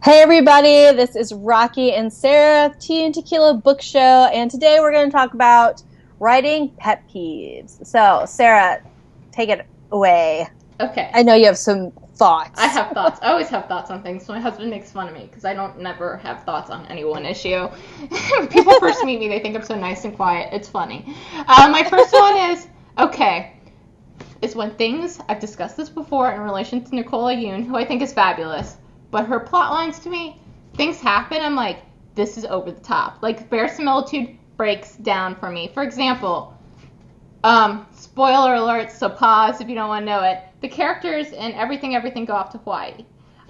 Hey everybody, this is Rocky and Sarah, Tea and Tequila Book Show, and today we're going to talk about writing pet peeves. So, Sarah, take it away. Okay. I know you have some I thoughts. have thoughts. I always have thoughts on things. My husband makes fun of me because I don't never have thoughts on any one issue. When people first meet me, they think I'm so nice and quiet. It's funny. My first one is when things, I've discussed this before in relation to Nicola Yoon, who I think is fabulous, but her plot lines to me, things happen, I'm like, this is over the top. Like, verisimilitude breaks down for me. For example, spoiler alert, so pause if you don't want to know it. The characters in Everything go off to Hawaii.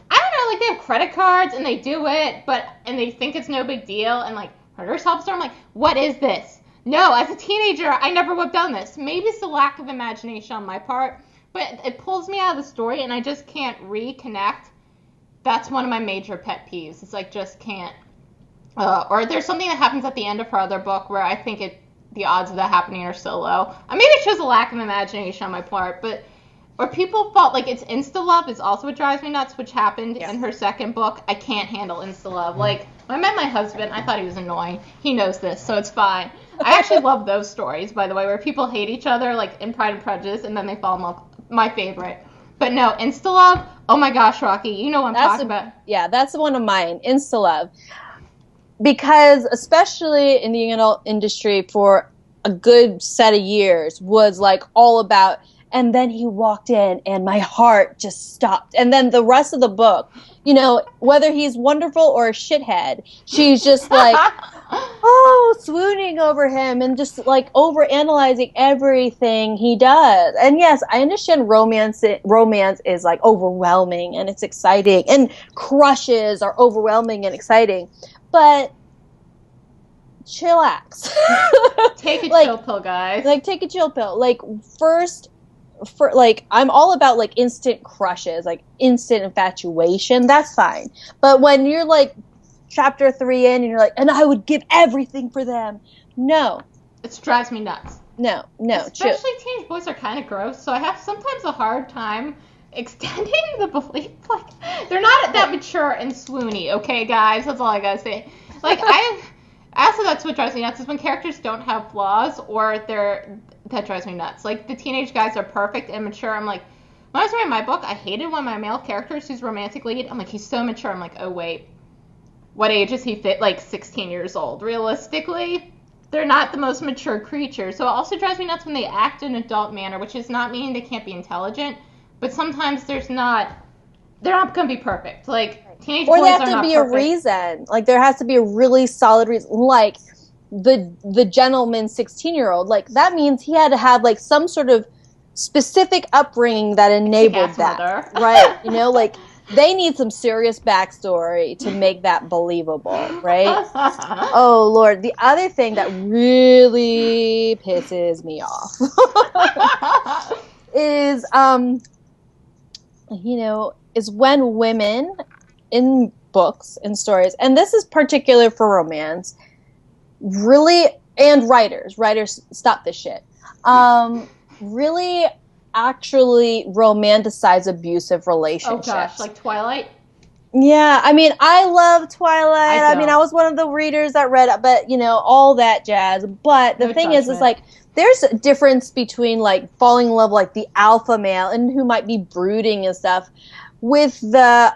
I don't know, like they have credit cards and they do it, and they think it's no big deal, and like Hunter's help store, I'm like, what is this? No, as a teenager, I never would have done this. Maybe it's the lack of imagination on my part, but it pulls me out of the story and I just can't reconnect. That's one of my major pet peeves. It's like just can't. Or there's something that happens at the end of her other book where I think the odds of that happening are so low. Maybe it shows a lack of imagination on my part, but or people felt like it's insta love is also what drives me nuts, which happened in her second book. I can't handle insta love. Like when I met my husband, I thought he was annoying. He knows this, so it's fine. I actually love those stories, by the way, where people hate each other, like in Pride and Prejudice, and then they fall in love. My favorite. But no, insta love. Oh my gosh, Rocky, you know what I'm talking about. Yeah, that's one of mine, insta love. Because especially in the young adult industry for a good set of years was like all about, and then he walked in and my heart just stopped. And then the rest of the book, whether he's wonderful or a shithead, she's just like, oh, swooning over him and just like overanalyzing everything he does. And yes, I understand romance is like overwhelming and it's exciting, and crushes are overwhelming and exciting. But chillax. Take a chill pill, guys. Like, take a chill pill. Like, I'm all about, like, instant crushes, like, instant infatuation. That's fine. But when you're, like, chapter 3 in and you're like, and I would give everything for them. No. It drives me nuts. No. Especially teenage boys are kind of gross, so I have sometimes a hard time extending the belief. Like, they're not that mature and swoony, okay, guys? That's all I gotta say. Like, also that's what drives me nuts is when characters don't have flaws or that drives me nuts. Like, the teenage guys are perfect and mature. I'm like, when I was writing my book, I hated one of my male characters who's romantic lead. I'm like, he's so mature. I'm like, oh, wait. What age is he fit? Like, 16 years old. Realistically, they're not the most mature creatures. So it also drives me nuts when they act in an adult manner, which is not meaning they can't be intelligent, but sometimes they're not going to be perfect. Like, teenage boys are not perfect. Or they have to be a reason. Like, there has to be a really solid reason. Like, the gentleman 16-year-old, like, that means he had to have, like, some sort of specific upbringing that enabled that. Right. Like, they need some serious backstory to make that believable, right? Oh, Lord. The other thing that really pisses me off is, is when women in books and stories, and this is particular for romance, really, and writers, stop this shit, really actually romanticize abusive relationships. Oh gosh, like Twilight? Yeah, I love Twilight. I was one of the readers that read it, but, all that jazz. But the thing is like, there's a difference between, like, falling in love, like, the alpha male and who might be brooding and stuff with the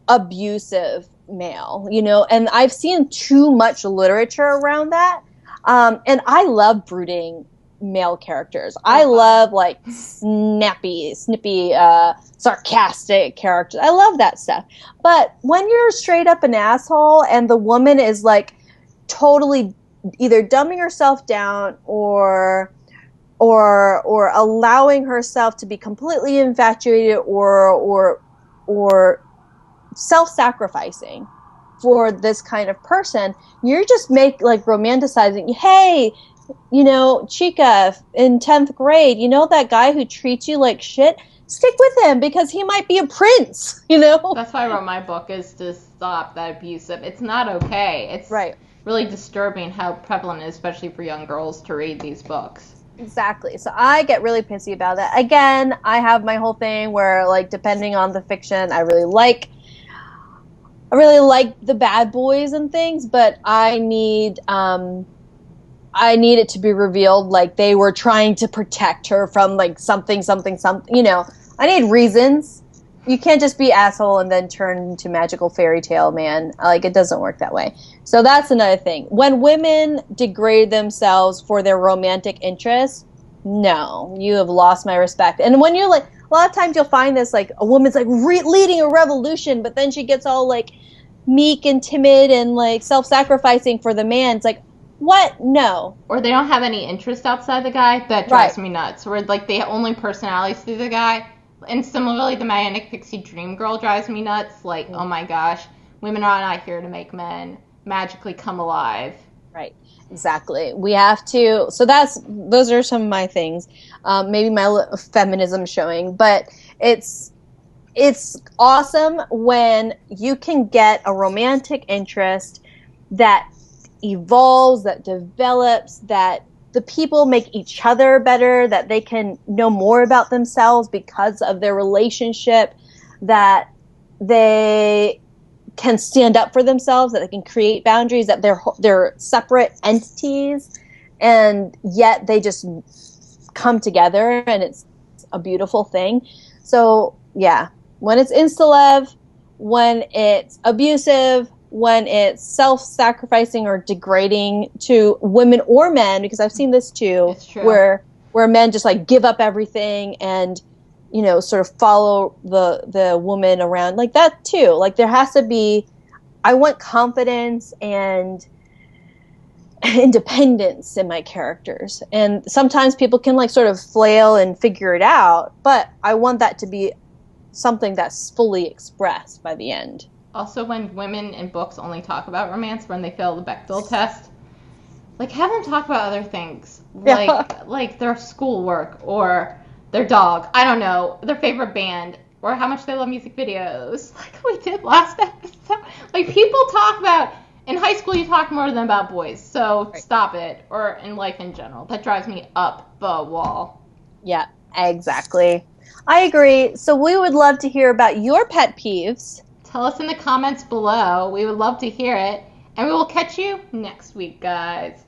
abusive male, and I've seen too much literature around that. And I love brooding male characters. I love, like, snippy, sarcastic characters. I love that stuff. But when you're straight up an asshole and the woman is, like, totally either dumbing herself down or allowing herself to be completely infatuated or self-sacrificing for this kind of person, you're just romanticizing. Hey, Chica in 10th grade, that guy who treats you like shit, stick with him because he might be a prince, That's why I wrote my book, is to stop that abusive. It's not okay. It's really disturbing how prevalent it is, especially for young girls, to read these books. Exactly. So I get really pissy about that. Again, I have my whole thing where, like, depending on the fiction, I really like I really like the bad boys and things, but I need it to be revealed like they were trying to protect her from like something, something, something. I need reasons. You can't just be asshole and then turn into magical fairy tale man. Like, it doesn't work that way. So that's another thing. When women degrade themselves for their romantic interests, no, you have lost my respect. And when you're like, a lot of times you'll find this, like, a woman's like leading a revolution, but then she gets all like meek and timid and like self-sacrificing for the man. It's like, what? No. Or they don't have any interest outside the guy. That drives me nuts. Where like the only personalities through the guy. And similarly, the Manic Pixie Dream Girl drives me nuts. Like, oh my gosh, women are not here to make men magically come alive. Right. Exactly. We have to. So those are some of my things. Maybe my feminism showing, but it's awesome when you can get a romantic interest that evolves, that develops, that the people make each other better, that they can know more about themselves because of their relationship, that they can stand up for themselves, that they can create boundaries, that they're separate entities, and yet they just come together, and it's a beautiful thing. So, yeah, when it's insta-love, when it's abusive, when it's self-sacrificing or degrading to women or men, because I've seen this too, where men just like give up everything and, sort of follow the woman around, like that too. Like, there has to be, I want confidence and independence in my characters. And sometimes people can like sort of flail and figure it out, but I want that to be something that's fully expressed by the end. Also, when women in books only talk about romance when they fail the Bechdel test, like, have them talk about other things, like their schoolwork or their dog. I don't know, their favorite band or how much they love music videos, like we did last episode. Like, people talk about in high school, you talk more than about boys, so stop it. Or in life in general, that drives me up the wall. Yeah, exactly. I agree. So we would love to hear about your pet peeves. Tell us in the comments below. We would love to hear it. And we will catch you next week, guys.